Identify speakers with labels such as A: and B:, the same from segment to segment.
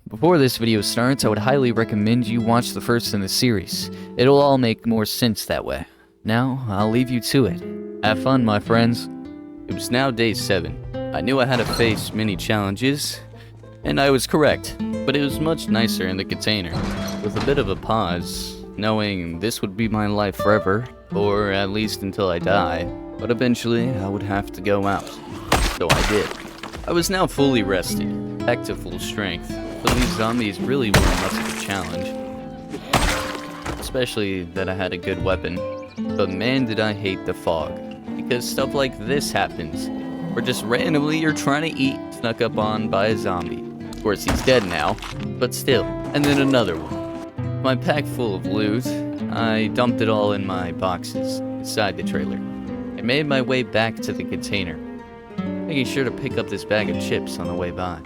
A: Before this video starts, I would highly recommend you watch the first in the series. It'll all make more sense that way. Now, I'll leave you to it. Have fun, my friends.
B: It was now day 7. I knew I had to face many challenges, and I was correct, but it was much nicer in the container, with a bit of a pause, knowing this would be my life forever, or at least until I die, but eventually I would have to go out. So I did. I was now fully rested, back to full strength, but these zombies really weren't much of a challenge, especially that I had a good weapon. But man, did I hate the fog, because stuff like this happens, where just randomly you're trying to eat, snuck up on by a zombie. Of course, he's dead now, but still. And then another one. My pack full of loot, I dumped it all in my boxes inside the trailer. I made my way back to the container, making sure to pick up this bag of chips on the way by.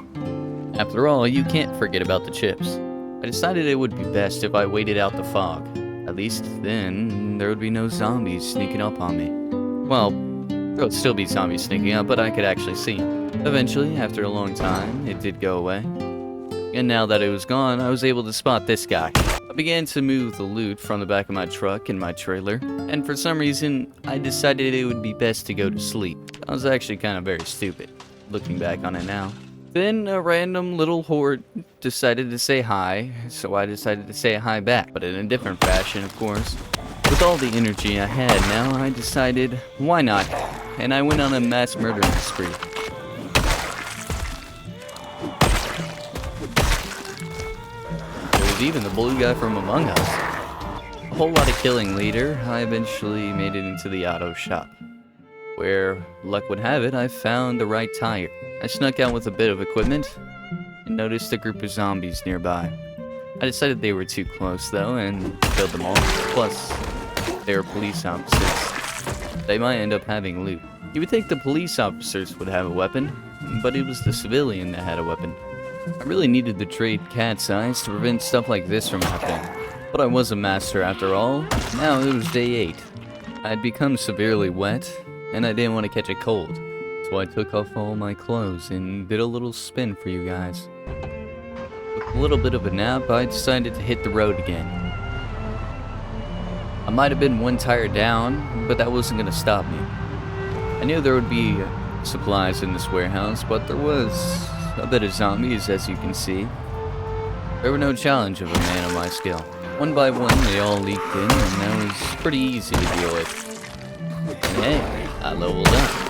B: After all, you can't forget about the chips. I decided it would be best if I waited out the fog. At least then, there would be no zombies sneaking up on me. Well, there would still be zombies sneaking up, but I could actually see them. Eventually, after a long time, it did go away. And now that it was gone, I was able to spot this guy. I began to move the loot from the back of my truck and my trailer, and for some reason, I decided it would be best to go to sleep. I was actually kind of very stupid, looking back on it now. Then a random little horde decided to say hi, so I decided to say hi back, but in a different fashion, of course. With all the energy I had now, I decided, why not? And I went on a mass murdering spree. There was even the blue guy from Among Us. A whole lot of killing later, I eventually made it into the auto shop, where, luck would have it, I found the right tire. I snuck out with a bit of equipment, and noticed a group of zombies nearby. I decided they were too close though, and killed them all. Plus, they were police officers. They might end up having loot. You would think the police officers would have a weapon, but it was the civilian that had a weapon. I really needed to trade cat's eyes to prevent stuff like this from happening. But I was a master after all. Now it was day 8. I had become severely wet, and I didn't want to catch a cold. So I took off all my clothes and did a little spin for you guys. With a little bit of a nap, I decided to hit the road again. I might have been one tire down, but that wasn't going to stop me. I knew there would be supplies in this warehouse, but there was a bit of zombies, as you can see. There were no challenge of a man of my skill. One by one, they all leaked in, and that was pretty easy to deal with. And hey, I leveled up.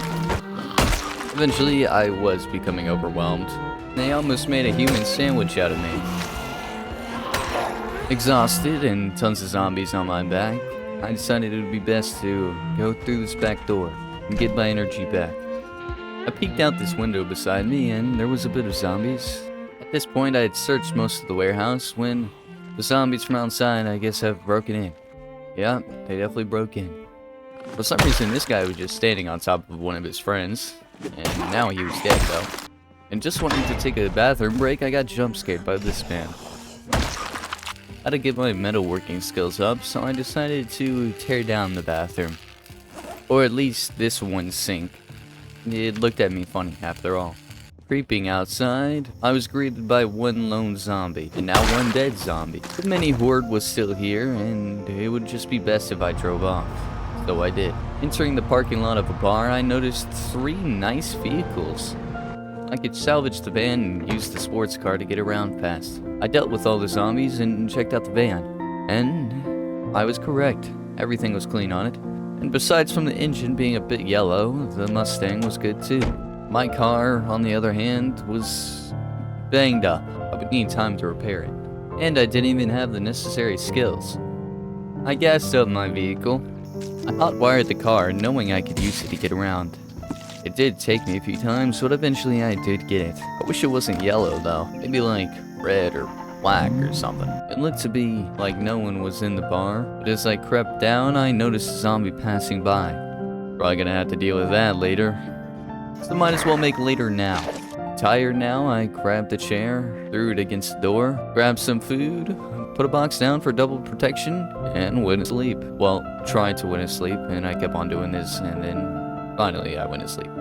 B: Eventually, I was becoming overwhelmed. They almost made a human sandwich out of me. Exhausted and tons of zombies on my back, I decided it would be best to go through this back door and get my energy back. I peeked out this window beside me and there was a bit of zombies. At this point, I had searched most of the warehouse when the zombies from outside, I guess, have broken in. Yeah, they definitely broke in. For some reason, this guy was just standing on top of one of his friends. And now he was dead though. And just wanting to take a bathroom break, I got jump scared by this man. I had to get my metalworking skills up, so I decided to tear down the bathroom. Or at least this one sink. It looked at me funny after all. Creeping outside, I was greeted by one lone zombie, and now one dead zombie. The mini horde was still here, and it would just be best if I drove off. So I did. Entering the parking lot of a bar, I noticed 3 nice vehicles. I could salvage the van and use the sports car to get around fast. I dealt with all the zombies and checked out the van. And I was correct. Everything was clean on it. And besides from the engine being a bit yellow, the Mustang was good too. My car, on the other hand, was banged up. I would need time to repair it. And I didn't even have the necessary skills. I gassed up my vehicle. I hot-wired the car, knowing I could use it to get around. It did take me a few times, but eventually I did get it. I wish it wasn't yellow though, maybe like red or black or something. It looked to be like no one was in the bar, but as I crept down, I noticed a zombie passing by. Probably gonna have to deal with that later, so might as well make later now. Tired now, I grabbed a chair, threw it against the door, grabbed some food, put a box down for double protection, and went to sleep. Well, tried to went to sleep, and I kept on doing this, and then finally I went to sleep.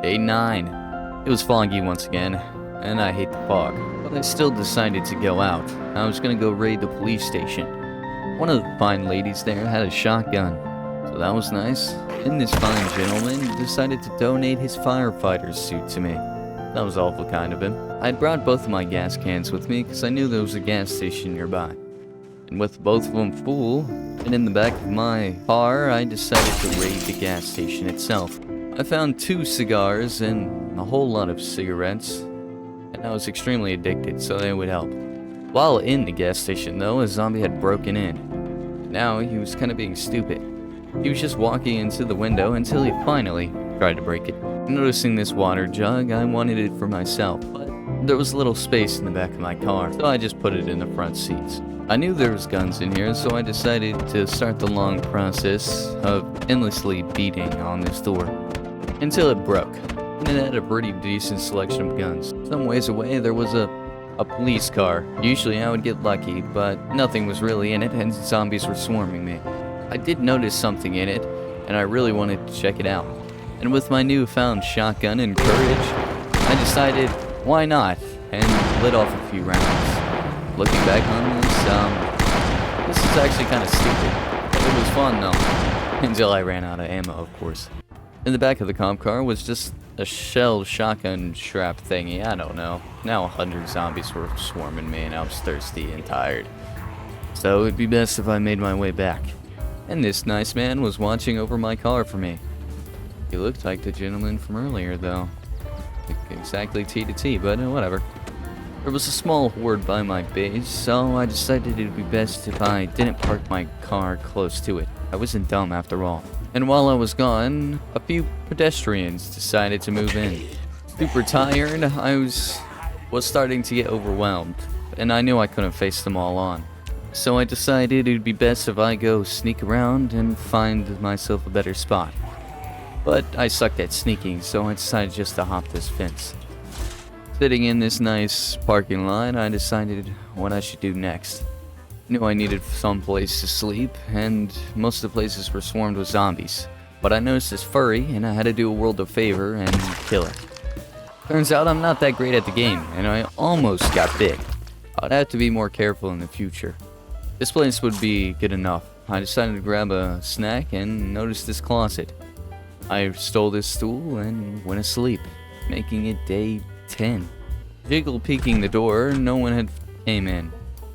B: Day 9. It was foggy once again, and I hate the fog. But I still decided to go out. I was gonna go raid the police station. One of the fine ladies there had a shotgun, so that was nice. And this fine gentleman decided to donate his firefighter's suit to me. That was awful kind of him. I had brought both of my gas cans with me because I knew there was a gas station nearby. And with both of them full, and in the back of my car, I decided to raid the gas station itself. I found 2 cigars and a whole lot of cigarettes, and I was extremely addicted, so they would help. While in the gas station though, a zombie had broken in. Now he was kind of being stupid. He was just walking into the window until he finally tried to break it. Noticing this water jug, I wanted it for myself, but there was a little space in the back of my car, so I just put it in the front seats. I knew there was guns in here, so I decided to start the long process of endlessly beating on this door until it broke. And it had a pretty decent selection of guns. Some ways away there was a police car. Usually I would get lucky, but nothing was really in it and zombies were swarming me. I did notice something in it, and I really wanted to check it out. And with my newfound shotgun and courage, I decided, why not? And lit off a few rounds. Looking back on this is actually kind of stupid. It was fun though, until I ran out of ammo, of course. In the back of the comp car was just a shelled shotgun strap thingy, I don't know. Now 100 zombies were swarming me and I was thirsty and tired. So it'd be best if I made my way back. And this nice man was watching over my car for me. He looked like the gentleman from earlier though. Exactly T to T, but whatever. There was a small horde by my base, so I decided it would be best if I didn't park my car close to it. I wasn't dumb after all. And while I was gone, a few pedestrians decided to move in. Super tired, I was starting to get overwhelmed, and I knew I couldn't face them all on. So I decided it would be best if I go sneak around and find myself a better spot. But I sucked at sneaking, so I decided just to hop this fence. Sitting in this nice parking lot, I decided what I should do next. Knew I needed some place to sleep, and most of the places were swarmed with zombies. But I noticed this furry, and I had to do a world a favor and kill it. Turns out I'm not that great at the game, and I almost got bit. I'd have to be more careful in the future. This place would be good enough. I decided to grab a snack and noticed this closet. I stole this stool and went asleep, making it day 10. Jiggle peeking the door, no one had came in,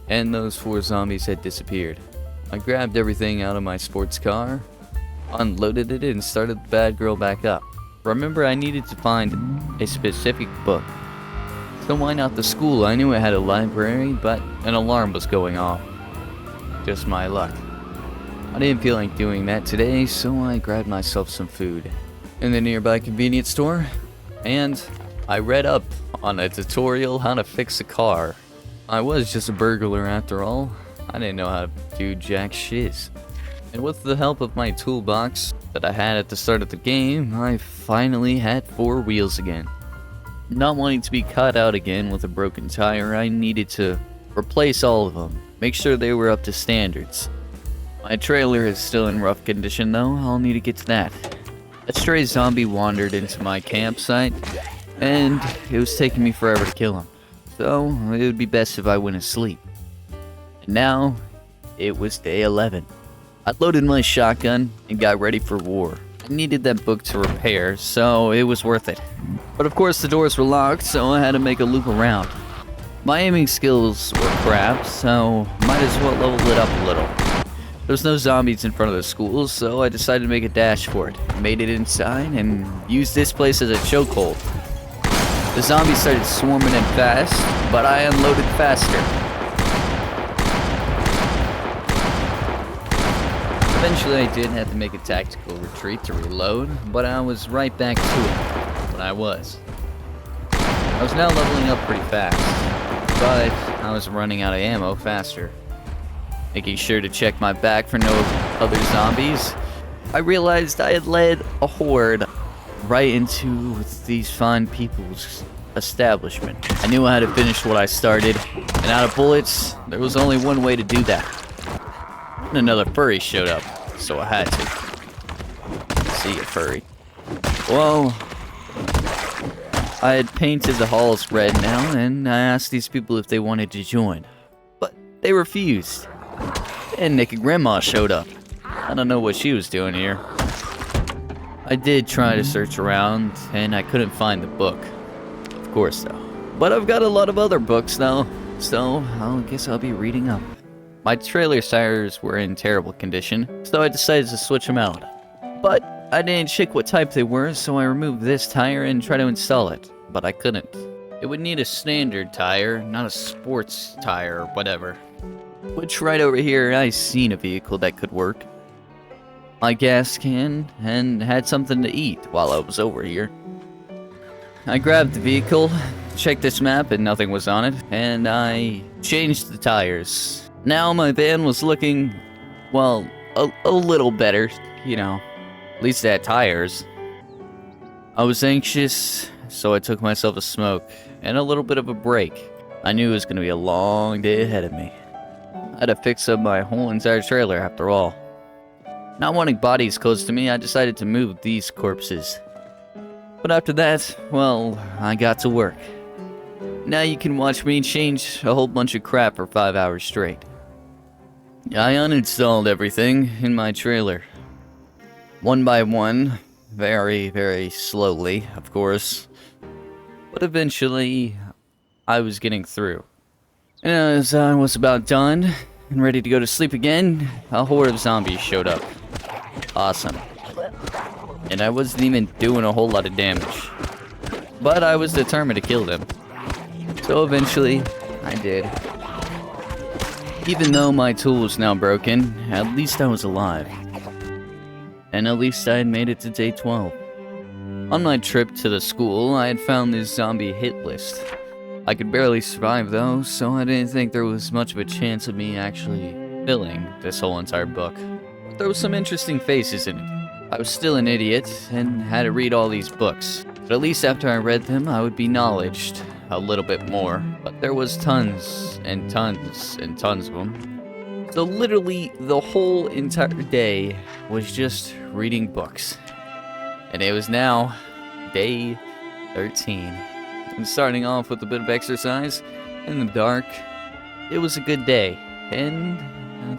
B: and those 4 zombies had disappeared. I grabbed everything out of my sports car, unloaded it, and started the bad girl back up. Remember, I needed to find a specific book. So why not the school? I knew it had a library, but an alarm was going off. Just my luck. I didn't feel like doing that today, so I grabbed myself some food in the nearby convenience store, and I read up on a tutorial how to fix a car. I was just a burglar after all. I didn't know how to do jack shiz. And with the help of my toolbox that I had at the start of the game, I finally had 4 wheels again. Not wanting to be caught out again with a broken tire, I needed to replace all of them, make sure they were up to standards. My trailer is still in rough condition though, I'll need to get to that. A stray zombie wandered into my campsite, and it was taking me forever to kill him. So, it would be best if I went to sleep. And now, it was day 11. I loaded my shotgun and got ready for war. I needed that book to repair, so it was worth it. But of course the doors were locked, so I had to make a loop around. My aiming skills were crap, so might as well level it up a little. There was no zombies in front of the school, so I decided to make a dash for it. Made it inside and used this place as a chokehold. The zombies started swarming in fast, but I unloaded faster. Eventually I did have to make a tactical retreat to reload, but I was right back to it when I was. I was now leveling up pretty fast, but I was running out of ammo faster. Making sure to check my back for no other zombies, I realized I had led a horde right into these fine people's establishment. I knew I had to finish what I started, and out of bullets, there was only one way to do that. And another furry showed up, so I had to. See you, furry. Whoa.
A: I had painted the halls red now, and I asked these people if they wanted to join. But they refused. And naked grandma showed up. I don't know what she was doing here. I did try to search around, and I couldn't find the book. Of course, though. But I've got a lot of other books, though, so I guess I'll be reading up. My trailer tires were in terrible condition, so I decided to switch them out. But I didn't check what type they were, so I removed this tire and tried to install it, but I couldn't. It would need a standard tire, not a sports tire or whatever. Which right over here, I seen a vehicle that could work. My gas can, and had something to eat while I was over here. I grabbed the vehicle, checked this map and nothing was on it, and I changed the tires. Now my van was looking, well, a little better, you know. At least it had tires. I was anxious, so I took myself a smoke and a little bit of a break. I knew it was going to be a long day ahead of me. I had to fix up my whole entire trailer after all. Not wanting bodies close to me, I decided to move these corpses. But after that, well, I got to work. Now you can watch me change a whole bunch of crap for 5 hours straight. I uninstalled everything in my trailer. One by one, very, very slowly, of course. But eventually, I was getting through. And as I was about done and ready to go to sleep again, a horde of zombies showed up. Awesome. And I wasn't even doing a whole lot of damage. But I was determined to kill them. So eventually, I did. Even though my tool was now broken, at least I was alive. And at least I had made it to day 12. On my trip to the school, I had found this zombie hit list. I could barely survive though, so I didn't think there was much of a chance of me actually filling this whole entire book. But there was some interesting faces in it. I was still an idiot and had to read all these books. But at least after I read them, I would be knowledged a little bit more. But there was tons and tons and tons of them. So literally the whole entire day was just reading books. And it was now day 13. And starting off with a bit of exercise in the dark. It was a good day. And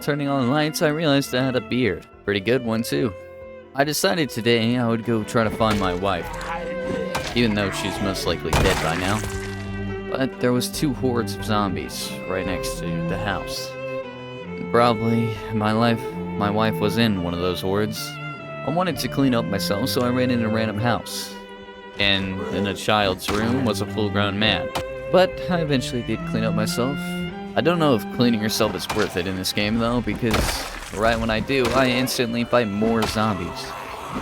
A: turning on the lights, I realized I had a beard. Pretty good one too. I decided today I would go try to find my wife. Even though she's most likely dead by now. But there was 2 hordes of zombies right next to the house. Probably my wife was in one of those hordes. I wanted to clean up myself, so I ran in a random house. And in a child's room was a full-grown man. But I eventually did clean up myself. I don't know if cleaning yourself is worth it in this game though, because right when I do, I instantly fight more zombies,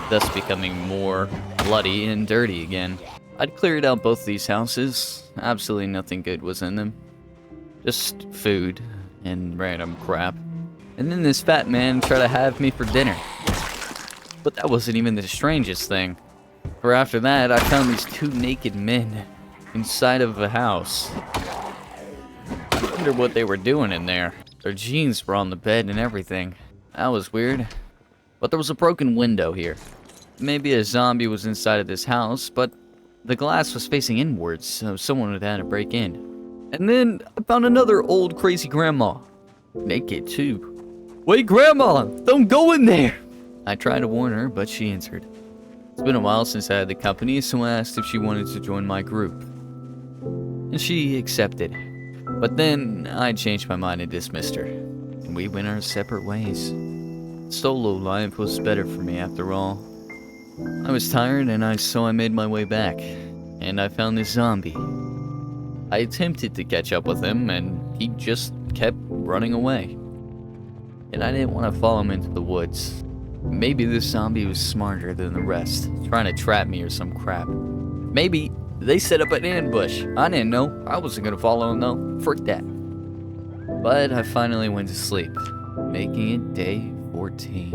A: thus becoming more bloody and dirty again. I'd cleared out both these houses. Absolutely nothing good was in them. Just food and random crap. And then this fat man tried to have me for dinner. But that wasn't even the strangest thing. For after that, I found these 2 naked men inside of a house. I wonder what they were doing in there. Their jeans were on the bed and everything. That was weird. But there was a broken window here. Maybe a zombie was inside of this house, but the glass was facing inwards, so someone would have had to break in. And then I found another old crazy grandma. Naked too. Wait, Grandma! Don't go in there! I tried to warn her, but she answered. It's been a while since I had the company, so I asked if she wanted to join my group. And she accepted. But then I changed my mind and dismissed her. And we went our separate ways. Solo life was better for me after all. I was tired and so I made my way back. And I found this zombie. I attempted to catch up with him and he just kept running away. And I didn't want to follow him into the woods. Maybe this zombie was smarter than the rest, trying to trap me or some crap. Maybe they set up an ambush. I didn't know. I wasn't gonna follow him though. Frick that. But I finally went to sleep, making it day 14.